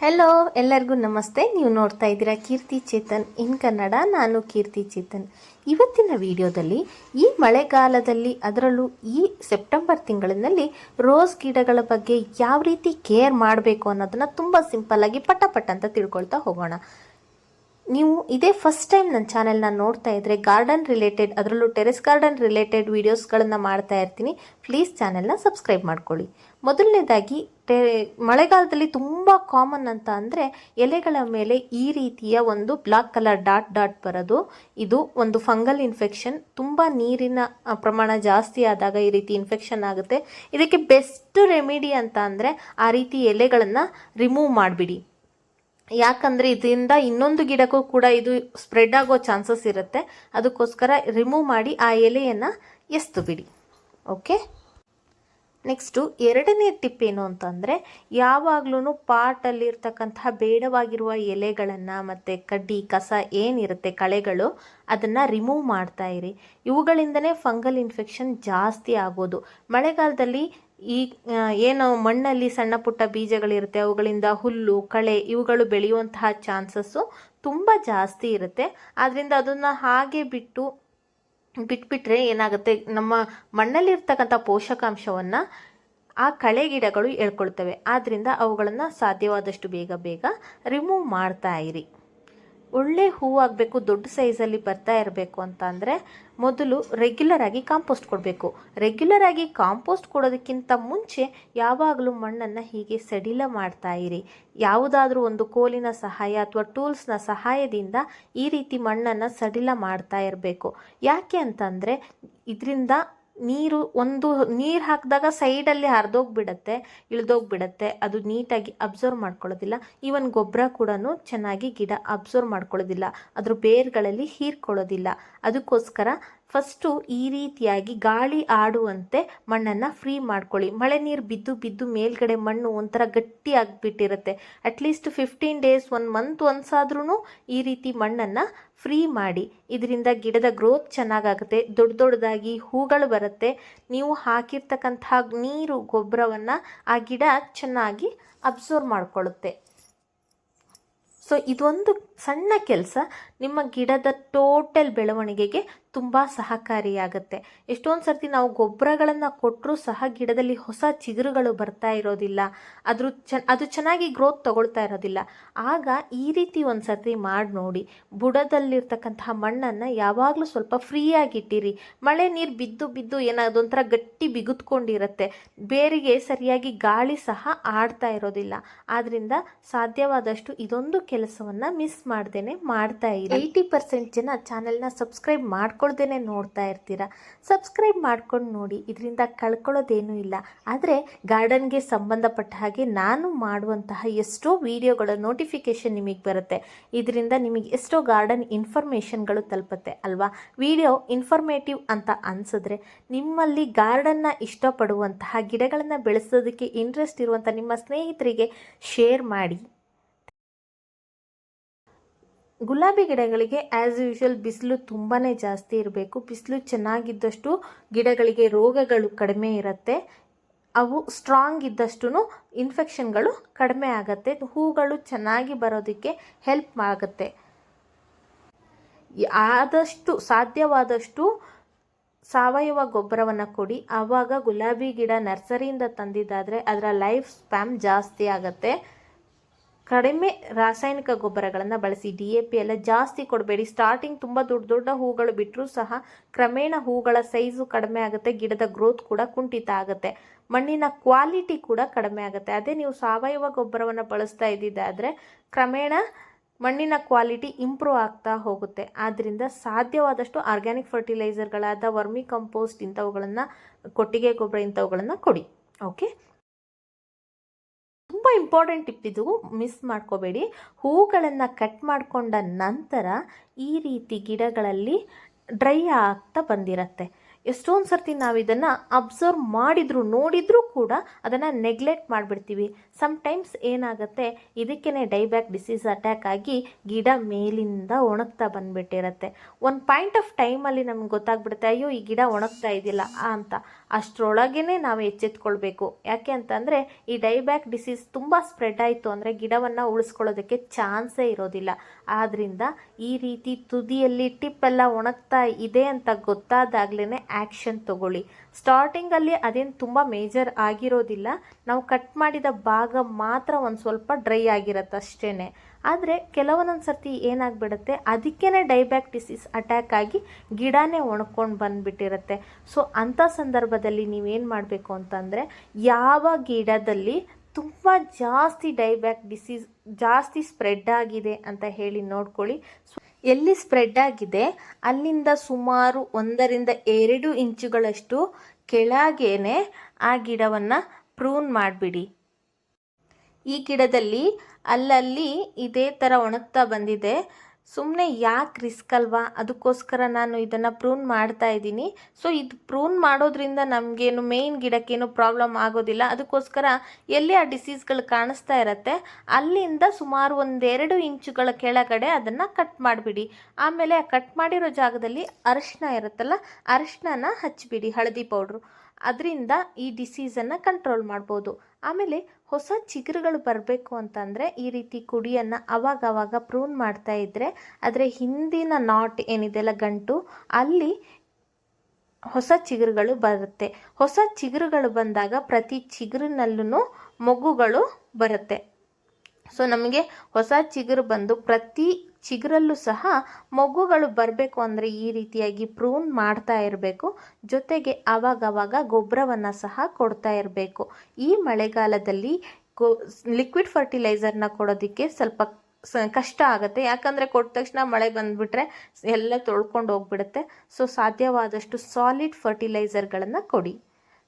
Hello, ಎಲ್ಲರಿಗೂ ನಮಸ್ತೆ. ನೀವು ನೋಡ್ತಾ ಇದ್ದೀರಾ ಕೀರ್ತಿ ಚೇತನ್ ಇನ್ ಕನ್ನಡ. ನಾನು ಕೀರ್ತಿ ಚೇತನ್. ಇವತ್ತಿನ ವಿಡಿಯೋದಲ್ಲಿ ಈ ಮಳೆಗಾಲದಲ್ಲಿ, ಅದರಲ್ಲೂ ಈ ಸೆಪ್ಟೆಂಬರ್ ತಿಂಗಳಿನಲ್ಲಿ ರೋಸ್ ಗಿಡಗಳ ಬಗ್ಗೆ ಯಾವ ರೀತಿ ಕೇರ್ ಮಾಡಬೇಕು ಅನ್ನೋದನ್ನು ತುಂಬ ಸಿಂಪಲ್ಲಾಗಿ ಪಟ ಅಂತ ತಿಳ್ಕೊಳ್ತಾ ಹೋಗೋಣ. ನೀವು ಇದೇ ಫಸ್ಟ್ ಟೈಮ್ ನನ್ನ ಚಾನೆಲ್ನ ನೋಡ್ತಾ ಇದ್ದರೆ ಗಾರ್ಡನ್ ರಿಲೇಟೆಡ್, ಅದರಲ್ಲೂ ಟೆರೆಸ್ ಗಾರ್ಡನ್ ರಿಲೇಟೆಡ್ ವೀಡಿಯೋಸ್ಗಳನ್ನು ಮಾಡ್ತಾ ಇರ್ತೀನಿ. ಪ್ಲೀಸ್ ಚಾನೆಲ್ನ ಸಬ್ಸ್ಕ್ರೈಬ್ ಮಾಡ್ಕೊಳ್ಳಿ. ಮೊದಲನೇದಾಗಿ ಮಳೆಗಾಲದಲ್ಲಿ ತುಂಬ ಕಾಮನ್ ಅಂತ ಅಂದರೆ ಎಲೆಗಳ ಮೇಲೆ ಈ ರೀತಿಯ ಒಂದು ಬ್ಲಾಕ್ ಕಲರ್ ಡಾಟ್ ಬರೋದು. ಇದು ಒಂದು ಫಂಗಲ್ ಇನ್ಫೆಕ್ಷನ್. ತುಂಬ ನೀರಿನ ಪ್ರಮಾಣ ಜಾಸ್ತಿ ಆದಾಗ ಈ ರೀತಿ ಇನ್ಫೆಕ್ಷನ್ ಆಗುತ್ತೆ. ಇದಕ್ಕೆ ಬೆಸ್ಟ್ ರೆಮಿಡಿ ಅಂತ ಅಂದರೆ ಆ ರೀತಿ ಎಲೆಗಳನ್ನು ರಿಮೂವ್ ಮಾಡಿಬಿಡಿ. ಯಾಕಂದರೆ ಇದರಿಂದ ಇನ್ನೊಂದು ಗಿಡಕ್ಕೂ ಕೂಡ ಇದು ಸ್ಪ್ರೆಡ್ ಆಗೋ ಚಾನ್ಸಸ್ ಇರುತ್ತೆ. ಅದಕ್ಕೋಸ್ಕರ ರಿಮೂವ್ ಮಾಡಿ ಆ ಎಲೆಯನ್ನು ಎಸ್ದು ಬಿಡಿ. ಓಕೆ. ನೆಕ್ಸ್ಟು ಎರಡನೇ ಟಿಪ್ ಏನು ಅಂತಂದರೆ, ಯಾವಾಗಲೂ ಪಾಟಲ್ಲಿರ್ತಕ್ಕಂತಹ ಬೇಡವಾಗಿರುವ ಎಲೆಗಳನ್ನು ಮತ್ತು ಕಡ್ಡಿ ಕಸ ಏನಿರುತ್ತೆ, ಕಳೆಗಳು, ಅದನ್ನು ರಿಮೂವ್ ಮಾಡ್ತಾ ಇರಿ. ಇವುಗಳಿಂದನೇ ಫಂಗಲ್ ಇನ್ಫೆಕ್ಷನ್ ಜಾಸ್ತಿ ಆಗೋದು. ಮಳೆಗಾಲದಲ್ಲಿ ಈ ಏನು ಮಣ್ಣಲ್ಲಿ ಸಣ್ಣ ಪುಟ್ಟ ಬೀಜಗಳಿರುತ್ತೆ, ಅವುಗಳಿಂದ ಹುಲ್ಲು ಕಳೆ ಇವುಗಳು ಬೆಳೆಯುವಂತಹ ಚಾನ್ಸಸ್ಸು ತುಂಬ ಜಾಸ್ತಿ ಇರುತ್ತೆ. ಆದ್ದರಿಂದ ಅದನ್ನು ಹಾಗೆ ಬಿಟ್ಬಿಟ್ರೆ ಏನಾಗುತ್ತೆ, ನಮ್ಮ ಮಣ್ಣಲ್ಲಿರ್ತಕ್ಕಂಥ ಪೋಷಕಾಂಶವನ್ನು ಆ ಕಳೆ ಗಿಡಗಳು ಎಳ್ಕೊಳ್ತವೆ. ಆದ್ದರಿಂದ ಅವುಗಳನ್ನು ಸಾಧ್ಯವಾದಷ್ಟು ಬೇಗ ರಿಮೂವ್ ಮಾಡ್ತಾ ಇರಿ. ಒಳ್ಳೆ ಹೂವಾಗಬೇಕು, ದೊಡ್ಡ ಸೈಜಲ್ಲಿ ಬರ್ತಾ ಇರಬೇಕು ಅಂತ ಅಂದರೆ ಮೊದಲು ರೆಗ್ಯುಲರ್ ಆಗಿ ಕಾಂಪೋಸ್ಟ್ ಕೊಡಬೇಕು. ರೆಗ್ಯುಲರ್ ಆಗಿ ಕಾಂಪೋಸ್ಟ್ ಕೊಡೋದಕ್ಕಿಂತ ಮುಂಚೆ ಯಾವಾಗಲೂ ಮಣ್ಣನ್ನು ಹೀಗೆ ಸಡಿಲ ಮಾಡ್ತಾ ಇರಿ. ಯಾವುದಾದ್ರೂ ಒಂದು ಕೋಲಿನ ಸಹಾಯ ಅಥವಾ ಟೂಲ್ಸ್ನ ಸಹಾಯದಿಂದ ಈ ರೀತಿ ಮಣ್ಣನ್ನು ಸಡಿಲ ಮಾಡ್ತಾ ಇರಬೇಕು. ಯಾಕೆ ಅಂತಂದರೆ ಇದರಿಂದ ನೀರು ಹಾಕಿದಾಗ ಸೈಡಲ್ಲಿ ಹರಿದೋಗ್ಬಿಡತ್ತೆ, ಇಳಿದೋಗ್ಬಿಡತ್ತೆ. ಅದು ನೀಟಾಗಿ ಅಬ್ಸರ್ವ್ ಮಾಡ್ಕೊಳ್ಳೋದಿಲ್ಲ. ಈವನ್ ಗೊಬ್ಬರ ಕೂಡ ಚೆನ್ನಾಗಿ ಗಿಡ ಅಬ್ಸರ್ವ್ ಮಾಡ್ಕೊಳ್ಳೋದಿಲ್ಲ, ಅದ್ರ ಬೇರ್ಗಳಲ್ಲಿ ಹೀರ್ಕೊಳ್ಳೋದಿಲ್ಲ. ಅದಕ್ಕೋಸ್ಕರ ಫಸ್ಟು ಈ ರೀತಿಯಾಗಿ ಗಾಳಿ ಆಡುವಂತೆ ಮಣ್ಣನ್ನು ಫ್ರೀ ಮಾಡ್ಕೊಳ್ಳಿ. ಮಳೆ ನೀರು ಬಿದ್ದು ಮೇಲ್ಗಡೆ ಮಣ್ಣು ಒಂಥರ ಗಟ್ಟಿ ಆಗಿಬಿಟ್ಟಿರುತ್ತೆ. ಅಟ್ಲೀಸ್ಟ್ 15 ಡೇಸ್, 1 ಮಂತ್ ಒನ್ಸಾದ್ರೂ ಈ ರೀತಿ ಮಣ್ಣನ್ನು ಫ್ರೀ ಮಾಡಿ. ಇದರಿಂದ ಗಿಡದ ಗ್ರೋತ್ ಚೆನ್ನಾಗಾಗುತ್ತೆ, ದೊಡ್ಡದಾಗಿ ಹೂಗಳು ಬರುತ್ತೆ. ನೀವು ಹಾಕಿರ್ತಕ್ಕಂಥ ನೀರು ಗೊಬ್ಬರವನ್ನು ಆ ಗಿಡ ಚೆನ್ನಾಗಿ ಅಬ್ಸರ್ವ್ ಮಾಡ್ಕೊಳ್ಳುತ್ತೆ. ಸೊ ಇದೊಂದು ಸಣ್ಣ ಕೆಲಸ ನಿಮ್ಮ ಗಿಡದ ಟೋಟಲ್ ಬೆಳವಣಿಗೆಗೆ ತುಂಬ ಸಹಕಾರಿಯಾಗುತ್ತೆ. ಎಷ್ಟೊಂದು ಸರ್ತಿ ನಾವು ಗೊಬ್ಬರಗಳನ್ನು ಕೊಟ್ಟರೂ ಸಹ ಗಿಡದಲ್ಲಿ ಹೊಸ ಚಿಗುರುಗಳು ಬರ್ತಾ ಇರೋದಿಲ್ಲ, ಅದು ಚೆನ್ನಾಗಿ ಗ್ರೋತ್ ತಗೊಳ್ತಾ ಇರೋದಿಲ್ಲ. ಆಗ ಈ ರೀತಿ ಒಂದು ಸರ್ತಿ ಮಾಡಿ ನೋಡಿ. ಬುಡದಲ್ಲಿರ್ತಕ್ಕಂತಹ ಮಣ್ಣನ್ನು ಯಾವಾಗಲೂ ಸ್ವಲ್ಪ ಫ್ರೀಯಾಗಿಟ್ಟಿರಿ. ಮಳೆ ನೀರು ಬಿದ್ದು ಏನಾದೊಂಥರ ಗಟ್ಟಿ ಬಿಗುತ್ಕೊಂಡಿರುತ್ತೆ, ಬೇರಿಗೆ ಸರಿಯಾಗಿ ಗಾಳಿ ಸಹ ಆಡ್ತಾ ಇರೋದಿಲ್ಲ. ಆದ್ದರಿಂದ ಸಾಧ್ಯವಾದಷ್ಟು ಇದೊಂದು ಕೆಲಸವನ್ನು ಮಿಸ್ ಮಾಡ್ದೇನೆ ಮಾಡ್ತಾ ಇರಿ. 80% ಜನ ಚಾನೆಲ್ನ ಸಬ್ಸ್ಕ್ರೈಬ್ ಮಾಡ್ಕೊಳ್ದೇನೆ ನೋಡ್ತಾ ಇರ್ತೀರ. ಸಬ್ಸ್ಕ್ರೈಬ್ ಮಾಡ್ಕೊಂಡು ನೋಡಿ, ಇದರಿಂದ ಕಳ್ಕೊಳ್ಳೋದೇನೂ ಇಲ್ಲ. ಆದರೆ ಗಾರ್ಡನ್ಗೆ ಸಂಬಂಧಪಟ್ಟ ಹಾಗೆ ನಾನು ಮಾಡುವಂತಹ ಎಷ್ಟೋ ವಿಡಿಯೋಗಳ ನೋಟಿಫಿಕೇಷನ್ ನಿಮಗೆ ಬರುತ್ತೆ. ಇದರಿಂದ ನಿಮಗೆ ಎಷ್ಟೋ ಗಾರ್ಡನ್ ಇನ್ಫಾರ್ಮೇಷನ್ಗಳು ತಲುಪುತ್ತೆ ಅಲ್ವಾ. ವಿಡಿಯೋ ಇನ್ಫಾರ್ಮೇಟಿವ್ ಅಂತ ಅನಿಸಿದ್ರೆ ನಿಮ್ಮಲ್ಲಿ ಗಾರ್ಡನ್ನ ಇಷ್ಟಪಡುವಂತಹ, ಗಿಡಗಳನ್ನು ಬೆಳೆಸೋದಕ್ಕೆ ಇಂಟ್ರೆಸ್ಟ್ ಇರುವಂಥ ನಿಮ್ಮ ಸ್ನೇಹಿತರಿಗೆ ಶೇರ್ ಮಾಡಿ. ಗುಲಾಬಿ ಗಿಡಗಳಿಗೆ ಆ್ಯಸ್ ಯೂಶುವಲ್ ಬಿಸಿಲು ತುಂಬಾ ಜಾಸ್ತಿ ಇರಬೇಕು. ಬಿಸಿಲು ಚೆನ್ನಾಗಿದ್ದಷ್ಟು ಗಿಡಗಳಿಗೆ ರೋಗಗಳು ಕಡಿಮೆ ಇರುತ್ತೆ. ಅವು ಸ್ಟ್ರಾಂಗ್ ಇದ್ದಷ್ಟು ಇನ್ಫೆಕ್ಷನ್ಗಳು ಕಡಿಮೆ ಆಗುತ್ತೆ. ಹೂಗಳು ಚೆನ್ನಾಗಿ ಬರೋದಕ್ಕೆ ಹೆಲ್ಪ್ ಆಗುತ್ತೆ. ಆದಷ್ಟು ಸಾಧ್ಯವಾದಷ್ಟು ಸಾವಯವ ಗೊಬ್ಬರವನ್ನು ಕೊಡಿ. ಆವಾಗ ಗುಲಾಬಿ ಗಿಡ ನರ್ಸರಿಯಿಂದ ತಂದಿದ್ದಾದರೆ ಅದರ ಲೈಫ್ ಸ್ಪ್ಯಾನ್ ಜಾಸ್ತಿ ಆಗುತ್ತೆ. ಕಡಿಮೆ ರಾಸಾಯನಿಕ ಗೊಬ್ಬರಗಳನ್ನು ಬಳಸಿ. DAP ಎಲ್ಲ ಜಾಸ್ತಿ ಕೊಡಬೇಡಿ. ಸ್ಟಾರ್ಟಿಂಗ್ ತುಂಬ ದೊಡ್ಡ ಹೂಗಳು ಬಿಟ್ಟರೂ ಸಹ ಕ್ರಮೇಣ ಹೂಗಳ ಸೈಜು ಕಡಿಮೆ ಆಗುತ್ತೆ, ಗಿಡದ ಗ್ರೋತ್ ಕೂಡ ಕುಂಠಿತ ಆಗುತ್ತೆ, ಮಣ್ಣಿನ ಕ್ವಾಲಿಟಿ ಕೂಡ ಕಡಿಮೆ ಆಗುತ್ತೆ. ಅದೇ ನೀವು ಸಾವಯವ ಗೊಬ್ಬರವನ್ನು ಬಳಸ್ತಾ ಇದ್ದಿದ್ದಾದರೆ ಕ್ರಮೇಣ ಮಣ್ಣಿನ ಕ್ವಾಲಿಟಿ ಇಂಪ್ರೂವ್ ಆಗ್ತಾ ಹೋಗುತ್ತೆ. ಆದ್ದರಿಂದ ಸಾಧ್ಯವಾದಷ್ಟು ಆರ್ಗ್ಯಾನಿಕ್ ಫರ್ಟಿಲೈಸರ್ಗಳಾದ ವರ್ಮಿ ಕಂಪೋಸ್ಟ್ ಇಂಥವುಗಳನ್ನು, ಕೊಟ್ಟಿಗೆ ಗೊಬ್ಬರ ಇಂಥವುಗಳನ್ನು ಕೊಡಿ. ಓಕೆ. ತುಂಬ ಇಂಪಾರ್ಟೆಂಟ್ ಟಿಪ್ ಇದು, ಮಿಸ್ ಮಾಡ್ಕೋಬೇಡಿ. ಹೂಗಳನ್ನು ಕಟ್ ಮಾಡಿಕೊಂಡ ನಂತರ ಈ ರೀತಿ ಗಿಡಗಳಲ್ಲಿ ಡ್ರೈ ಆಗ್ತಾ ಬಂದಿರತ್ತೆ. ಎಷ್ಟೊಂದು ಸರ್ತಿ ನಾವು ಇದನ್ನು ಅಬ್ಸರ್ವ್ ಮಾಡಿದ್ರು ನೋಡಿದರೂ ಕೂಡ ಅದನ್ನು ನೆಗ್ಲೆಕ್ಟ್ ಮಾಡಿಬಿಡ್ತೀವಿ. ಸಮ್ಟೈಮ್ಸ್ ಏನಾಗುತ್ತೆ, ಇದಕ್ಕೇ ಡೈಬ್ಯಾಕ್ ಡಿಸೀಸ್ ಅಟ್ಯಾಕ್ ಆಗಿ ಗಿಡ ಮೇಲಿಂದ ಒಣಗ್ತಾ ಬಂದುಬಿಟ್ಟಿರುತ್ತೆ. ಒಂದು ಪಾಯಿಂಟ್ ಆಫ್ ಟೈಮಲ್ಲಿ ನಮ್ಗೆ ಗೊತ್ತಾಗ್ಬಿಡುತ್ತೆ, ಅಯ್ಯೋ ಈ ಗಿಡ ಒಣಗ್ತಾ ಇದ್ದಿಲ್ಲ ಅಂತ. ಅಷ್ಟರೊಳಗೇ ನಾವು ಎಚ್ಚೆತ್ಕೊಳ್ಬೇಕು. ಯಾಕೆ ಅಂತಂದರೆ ಈ ಡೈಬ್ಯಾಕ್ ಡಿಸೀಸ್ ತುಂಬ ಸ್ಪ್ರೆಡ್ ಆಯಿತು ಅಂದರೆ ಗಿಡವನ್ನು ಉಳಿಸ್ಕೊಳ್ಳೋದಕ್ಕೆ ಚಾನ್ಸೇ ಇರೋದಿಲ್ಲ. ಆದ್ದರಿಂದ ಈ ರೀತಿ ತುದಿಯಲ್ಲಿ ಟಿಪ್ಪೆಲ್ಲ ಒಣಗ್ತಾ ಇದೆ ಅಂತ ಗೊತ್ತಾದಾಗಲೇ ಆ್ಯಕ್ಷನ್ ತಗೊಳ್ಳಿ. ಸ್ಟಾರ್ಟಿಂಗಲ್ಲಿ ಅದೇನು ತುಂಬ ಮೇಜರ್ ಆಗಿರೋದಿಲ್ಲ, ನಾವು ಕಟ್ ಮಾಡಿದ ಭಾಗ ಮಾತ್ರ ಒಂದು ಸ್ವಲ್ಪ ಡ್ರೈ ಆಗಿರುತ್ತೆ ಅಷ್ಟೇ. ಆದರೆ ಕೆಲವೊಂದೊಂದು ಸರ್ತಿ ಏನಾಗ್ಬಿಡುತ್ತೆ, ಅದಕ್ಕೇ ಡೈಬ್ಯಾಕ್ ಡಿಸೀಸ್ ಅಟ್ಯಾಕ್ ಆಗಿ ಗಿಡನೇ ಒಣಕೊಂಡು ಬಂದುಬಿಟ್ಟಿರುತ್ತೆ. ಸೊ ಅಂಥ ಸಂದರ್ಭದಲ್ಲಿ ನೀವೇನು ಮಾಡಬೇಕು ಅಂತಂದರೆ, ಯಾವ ಗಿಡದಲ್ಲಿ ತುಂಬ ಜಾಸ್ತಿ ಡೈಬ್ಯಾಕ್ ಡಿಸೀಸ್ ಜಾಸ್ತಿ ಸ್ಪ್ರೆಡ್ ಆಗಿದೆ ಅಂತ ಹೇಳಿ ನೋಡ್ಕೊಳ್ಳಿ. ಎಲ್ಲಿ ಸ್ಪ್ರೆಡ್ ಆಗಿದೆ ಅಲ್ಲಿಂದ ಸುಮಾರು 1-2 ಇಂಚುಗಳಷ್ಟು ಕೆಳಗೇನೆ ಆ ಗಿಡವನ್ನು ಪ್ರೂನ್ ಮಾಡಿಬಿಡಿ. ಈ ಗಿಡದಲ್ಲಿ ಅಲ್ಲಲ್ಲಿ ಇದೇ ಥರ ಒಣಗ್ತಾ ಬಂದಿದೆ, ಸುಮ್ಮನೆ ಯಾಕೆ ರಿಸ್ಕ್ ಅಲ್ವಾ, ಅದಕ್ಕೋಸ್ಕರ ನಾನು ಇದನ್ನು ಪ್ರೂನ್ ಮಾಡ್ತಾ ಇದ್ದೀನಿ. ಸೊ ಇದು ಪ್ರೂನ್ ಮಾಡೋದ್ರಿಂದ ನಮಗೇನು ಮೇಯ್ನ್ ಗಿಡಕ್ಕೇನು ಪ್ರಾಬ್ಲಮ್ ಆಗೋದಿಲ್ಲ. ಅದಕ್ಕೋಸ್ಕರ ಎಲ್ಲಿ ಆ ಡಿಸೀಸ್ಗಳು ಕಾಣಿಸ್ತಾ ಇರುತ್ತೆ ಅಲ್ಲಿಂದ ಸುಮಾರು 1-2 ಇಂಚುಗಳ ಕೆಳಗಡೆ ಅದನ್ನು ಕಟ್ ಮಾಡಿಬಿಡಿ. ಆಮೇಲೆ ಆ ಕಟ್ ಮಾಡಿರೋ ಜಾಗದಲ್ಲಿ ಅರಿಶಿನ ಇರುತ್ತಲ್ಲ, ಅರಿಶಿನ ಹಚ್ಚಿಬಿಡಿ, ಹಳದಿ ಪೌಡ್ರು. ಅದರಿಂದ ಈ ಡಿಸೀಸನ್ನು ಕಂಟ್ರೋಲ್ ಮಾಡ್ಬೋದು. ಆಮೇಲೆ ಹೊಸ ಚಿಗುರುಗಳು ಬರಬೇಕು ಅಂತಂದರೆ ಈ ರೀತಿ ಕುಡಿಯನ್ನು ಅವಾಗವಾಗ ಪ್ರೂನ್ ಮಾಡ್ತಾ ಇದ್ದರೆ ಅದರ ಹಿಂದಿನ ನಾಟ್ ಏನಿದೆಲ್ಲ ಗಂಟು, ಅಲ್ಲಿ ಹೊಸ ಚಿಗುರುಗಳು ಬರುತ್ತೆ. ಹೊಸ ಚಿಗುರುಗಳು ಬಂದಾಗ ಪ್ರತಿ ಚಿಗುರಿನಲ್ಲೂ ಮೊಗ್ಗುಗಳು ಬರುತ್ತೆ. ಸೊ ನಮಗೆ ಹೊಸ ಚಿಗುರು ಬಂದು ಪ್ರತಿ ಚಿಗುರಲ್ಲೂ ಸಹ ಮೊಗ್ಗುಗಳು ಬರಬೇಕು ಅಂದರೆ ಈ ರೀತಿಯಾಗಿ ಪ್ರೂನ್ ಮಾಡ್ತಾ ಇರಬೇಕು. ಜೊತೆಗೆ ಆವಾಗವಾಗ ಗೊಬ್ಬರವನ್ನು ಸಹ ಕೊಡ್ತಾ ಇರಬೇಕು. ಈ ಮಳೆಗಾಲದಲ್ಲಿ ಲಿಕ್ವಿಡ್ ಫರ್ಟಿಲೈಸರ್ನ ಕೊಡೋದಕ್ಕೆ ಸ್ವಲ್ಪ ಕಷ್ಟ ಆಗುತ್ತೆ. ಯಾಕಂದರೆ ಕೊಟ್ಟ ತಕ್ಷಣ ಮಳೆ ಬಂದುಬಿಟ್ರೆ ಎಲ್ಲ ತೊಳ್ಕೊಂಡು ಹೋಗ್ಬಿಡುತ್ತೆ. ಸೊ ಸಾಧ್ಯವಾದಷ್ಟು ಸಾಲಿಡ್ ಫರ್ಟಿಲೈಸರ್ಗಳನ್ನು ಕೊಡಿ.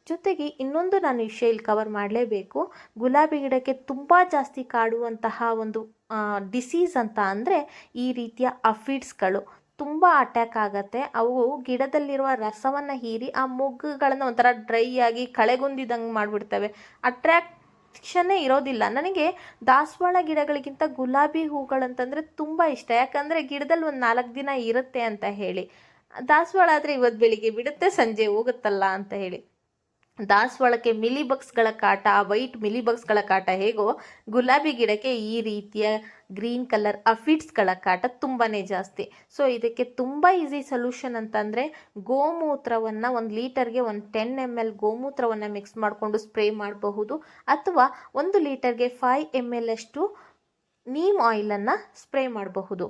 ಜೊತೆಗೆ ಇನ್ನೊಂದು ನಾನು ವಿಷಯ ಇಲ್ಲಿ ಕವರ್ ಮಾಡಲೇಬೇಕು. ಗುಲಾಬಿ ಗಿಡಕ್ಕೆ ತುಂಬ ಜಾಸ್ತಿ ಕಾಡುವಂತಹ ಒಂದು ಡಿಸೀಸ್ ಅಂತ ಅಂದರೆ ಈ ರೀತಿಯ ಅಫಿಡ್ಸ್ಗಳು ತುಂಬ ಅಟ್ಯಾಕ್ ಆಗುತ್ತೆ. ಅವು ಗಿಡದಲ್ಲಿರುವ ರಸವನ್ನು ಹೀರಿ ಆ ಮೊಗ್ಗುಗಳನ್ನು ಒಂಥರ ಡ್ರೈ ಆಗಿ ಕಳೆಗುಂದಿದಂಗೆ ಮಾಡಿಬಿಡ್ತವೆ. ಅಟ್ರಾಕ್ಷನ್ನೇ ಇರೋದಿಲ್ಲ. ನನಗೆ ದಾಸವಾಳ ಗಿಡಗಳಿಗಿಂತ ಗುಲಾಬಿ ಹೂಗಳಂತಂದರೆ ತುಂಬ ಇಷ್ಟ. ಯಾಕಂದರೆ ಗಿಡದಲ್ಲಿ ಒಂದು 4 ದಿನ ಇರುತ್ತೆ ಅಂತ ಹೇಳಿ. ದಾಸವಾಳ ಆದರೆ ಇವತ್ತು ಬೆಳಿಗ್ಗೆ ಬಿಡುತ್ತೆ, ಸಂಜೆ ಹೋಗುತ್ತಲ್ಲ ಅಂತ ಹೇಳಿ. ದಾಸವಾಳಕ್ಕೆ ಮಿಲಿಬಗ್ಸ್ಗಳ ಕಾಟ, ವೈಟ್ ಮಿಲಿಬಗ್ಸ್ಗಳ ಕಾಟ ಹೇಗೋ ಗುಲಾಬಿ ಗಿಡಕ್ಕೆ ಈ ರೀತಿಯ ಗ್ರೀನ್ ಕಲರ್ ಅಫಿಡ್ಸ್ಗಳ ಕಾಟ ತುಂಬಾ ಜಾಸ್ತಿ. ಸೊ ಇದಕ್ಕೆ ತುಂಬ ಈಸಿ ಸೊಲ್ಯೂಷನ್ ಅಂತಂದರೆ ಗೋಮೂತ್ರವನ್ನು 1 ಲೀಟರ್ಗೆ 10 ml ಗೋಮೂತ್ರವನ್ನು ಮಿಕ್ಸ್ ಮಾಡಿಕೊಂಡು ಸ್ಪ್ರೇ ಮಾಡಬಹುದು. ಅಥವಾ 1 ಲೀಟರ್ಗೆ 5 ml ಅಷ್ಟು ನೀಮ್ ಆಯಿಲನ್ನು ಸ್ಪ್ರೇ ಮಾಡಬಹುದು.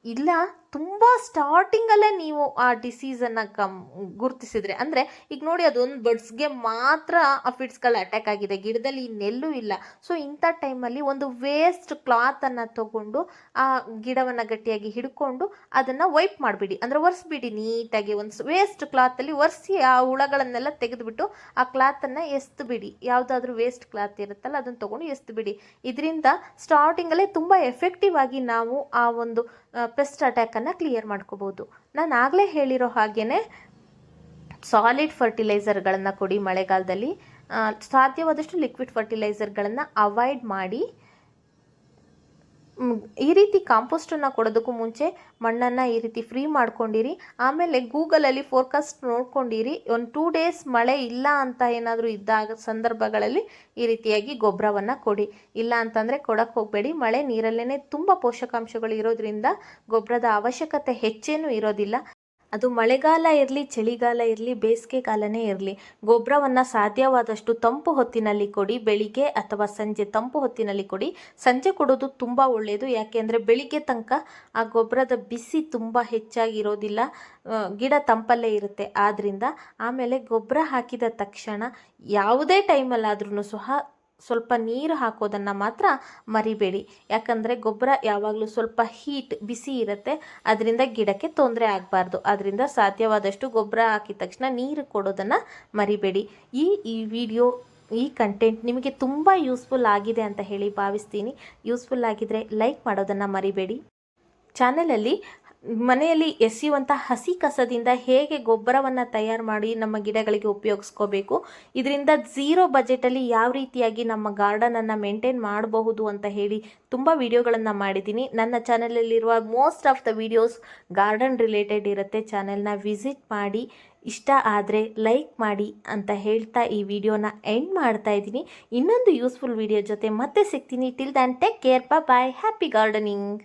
ಇಲ್ಲ ತುಂಬ ಸ್ಟಾರ್ಟಿಂಗಲ್ಲೇ ನೀವು ಆ ಡಿಸೀಸನ್ನು ಗುರುತಿಸಿದ್ರೆ, ಅಂದರೆ ಈಗ ನೋಡಿ ಅದೊಂದು ಬಡ್ಸ್ಗೆ ಮಾತ್ರ ಅಫಿಡ್ಸ್ಗಳು ಅಟ್ಯಾಕ್ ಆಗಿದೆ, ಗಿಡದಲ್ಲಿ ಇನ್ನೆಲ್ಲೂ ಇಲ್ಲ. ಸೊ ಇಂಥ ಟೈಮಲ್ಲಿ ಒಂದು ವೇಸ್ಟ್ ಕ್ಲಾತನ್ನು ತಗೊಂಡು ಆ ಗಿಡವನ್ನು ಗಟ್ಟಿಯಾಗಿ ಹಿಡ್ಕೊಂಡು ಅದನ್ನು ವೈಪ್ ಮಾಡಿಬಿಡಿ, ಅಂದರೆ ಒರೆಸ್ಬಿಡಿ ನೀಟಾಗಿ. ಒಂದು ವೇಸ್ಟ್ ಕ್ಲಾತಲ್ಲಿ ಒರೆಸಿ ಆ ಹುಳಗಳನ್ನೆಲ್ಲ ತೆಗೆದುಬಿಟ್ಟು ಆ ಕ್ಲಾತನ್ನು ಎಸ್ದು ಬಿಡಿ. ಯಾವುದಾದ್ರೂ ವೇಸ್ಟ್ ಕ್ಲಾತ್ ಇರುತ್ತಲ್ಲ ಅದನ್ನು ತೊಗೊಂಡು ಎಸ್ದು ಬಿಡಿ. ಇದರಿಂದ ಸ್ಟಾರ್ಟಿಂಗಲ್ಲೇ ತುಂಬ ಎಫೆಕ್ಟಿವ್ ಆಗಿ ನಾವು ಆ ಒಂದು ಪೆಸ್ಟ್ ಅಟ್ಯಾಕನ್ನು ಕ್ಲಿಯರ್ ಮಾಡ್ಕೋಬೋದು. ನಾನು ಆಗಲೇ ಹೇಳಿರೋ ಹಾಗೇ ಸಾಲಿಡ್ ಫರ್ಟಿಲೈಸರ್ಗಳನ್ನು ಕೊಡಿ ಮಳೆಗಾಲದಲ್ಲಿ. ಸಾಧ್ಯವಾದಷ್ಟು ಲಿಕ್ವಿಡ್ ಫರ್ಟಿಲೈಸರ್ಗಳನ್ನು ಅವಾಯ್ಡ್ ಮಾಡಿ. ಈ ರೀತಿ ಕಾಂಪೋಸ್ಟನ್ನು ಕೊಡೋದಕ್ಕೂ ಮುಂಚೆ ಮಣ್ಣನ್ನು ಈ ರೀತಿ ಫ್ರೀ ಮಾಡ್ಕೊಂಡಿರಿ. ಆಮೇಲೆ ಗೂಗಲಲ್ಲಿ ಫೋರ್ಕಾಸ್ಟ್ ನೋಡ್ಕೊಂಡಿರಿ. ಒಂದು 2 ಡೇಸ್ ಮಳೆ ಇಲ್ಲ ಅಂತ ಏನಾದರೂ ಇದ್ದಾಗ ಸಂದರ್ಭಗಳಲ್ಲಿ ಈ ರೀತಿಯಾಗಿ ಗೊಬ್ಬರವನ್ನು ಕೊಡಿ. ಇಲ್ಲ ಅಂತಂದರೆ ಕೊಡಕ್ಕೆ ಹೋಗಬೇಡಿ. ಮಳೆ ನೀರಲ್ಲೇ ತುಂಬ ಪೋಷಕಾಂಶಗಳು ಇರೋದ್ರಿಂದ ಗೊಬ್ಬರದ ಅವಶ್ಯಕತೆ ಹೆಚ್ಚೇನೂ ಇರೋದಿಲ್ಲ. ಅದು ಮಳೆಗಾಲ ಇರಲಿ, ಚಳಿಗಾಲ ಇರಲಿ, ಬೇಸಿಗೆಗಾಲನೇ ಇರಲಿ, ಗೊಬ್ಬರವನ್ನು ಸಾಧ್ಯವಾದಷ್ಟು ತಂಪು ಹೊತ್ತಿನಲ್ಲಿ ಕೊಡಿ. ಬೆಳಿಗ್ಗೆ ಅಥವಾ ಸಂಜೆ ತಂಪು ಹೊತ್ತಿನಲ್ಲಿ ಕೊಡಿ. ಸಂಜೆ ಕೊಡೋದು ತುಂಬ ಒಳ್ಳೆಯದು. ಯಾಕೆಂದರೆ ಬೆಳಿಗ್ಗೆ ತನಕ ಆ ಗೊಬ್ಬರದ ಬಿಸಿ ತುಂಬ ಹೆಚ್ಚಾಗಿರೋದಿಲ್ಲ, ಗಿಡ ತಂಪಲ್ಲೇ ಇರುತ್ತೆ. ಆದ್ದರಿಂದ ಆಮೇಲೆ ಗೊಬ್ಬರ ಹಾಕಿದ ತಕ್ಷಣ ಯಾವುದೇ ಟೈಮಲ್ಲಾದ್ರೂ ಸಹ ಸ್ವಲ್ಪ ನೀರು ಹಾಕೋದನ್ನು ಮಾತ್ರ ಮರಿಬೇಡಿ. ಯಾಕಂದರೆ ಗೊಬ್ಬರ ಯಾವಾಗಲೂ ಸ್ವಲ್ಪ ಬಿಸಿ ಇರುತ್ತೆ, ಅದರಿಂದ ಗಿಡಕ್ಕೆ ತೊಂದರೆ ಆಗಬಾರ್ದು. ಅದರಿಂದ ಸಾಧ್ಯವಾದಷ್ಟು ಗೊಬ್ಬರ ಹಾಕಿದ ತಕ್ಷಣ ನೀರು ಕೊಡೋದನ್ನು ಮರಿಬೇಡಿ. ಈ ವಿಡಿಯೋ ಈ ಕಂಟೆಂಟ್ ನಿಮಗೆ ತುಂಬ ಯೂಸ್ಫುಲ್ ಆಗಿದೆ ಅಂತ ಹೇಳಿ ಭಾವಿಸ್ತೀನಿ. ಯೂಸ್ಫುಲ್ ಆಗಿದ್ದರೆ ಲೈಕ್ ಮಾಡೋದನ್ನು ಮರಿಬೇಡಿ. ಚಾನಲಲ್ಲಿ ಮನೆಯಲ್ಲಿ ಎಸೆಯುವಂಥ ಹಸಿ ಕಸದಿಂದ ಹೇಗೆ ಗೊಬ್ಬರವನ್ನು ತಯಾರು ಮಾಡಿ ನಮ್ಮ ಗಿಡಗಳಿಗೆ ಉಪಯೋಗಿಸ್ಕೋಬೇಕು, ಇದರಿಂದ ಝೀರೋ ಬಜೆಟಲ್ಲಿ ಯಾವ ರೀತಿಯಾಗಿ ನಮ್ಮ ಗಾರ್ಡನನ್ನು ಮೇಂಟೈನ್ ಮಾಡಬಹುದು ಅಂತ ಹೇಳಿ ತುಂಬ ವಿಡಿಯೋಗಳನ್ನು ಮಾಡಿದ್ದೀನಿ. ನನ್ನ ಚಾನಲಲ್ಲಿರುವ most of the videos garden related ಇರುತ್ತೆ. ಚಾನಲ್ನ ವಿಸಿಟ್ ಮಾಡಿ, ಇಷ್ಟ ಆದರೆ ಲೈಕ್ ಮಾಡಿ ಅಂತ ಹೇಳ್ತಾ ಈ ವಿಡಿಯೋನ ಎಂಡ್ ಮಾಡ್ತಾ ಇದ್ದೀನಿ. ಇನ್ನೊಂದು ಯೂಸ್ಫುಲ್ ವಿಡಿಯೋ ಜೊತೆ ಮತ್ತೆ ಸಿಗ್ತೀನಿ. ಟಿಲ್ ದ್ಯಾನ್ ಟೇಕ್ ಕೇರ್, ಬಾಯ್, ಹ್ಯಾಪಿ ಗಾರ್ಡನಿಂಗ್.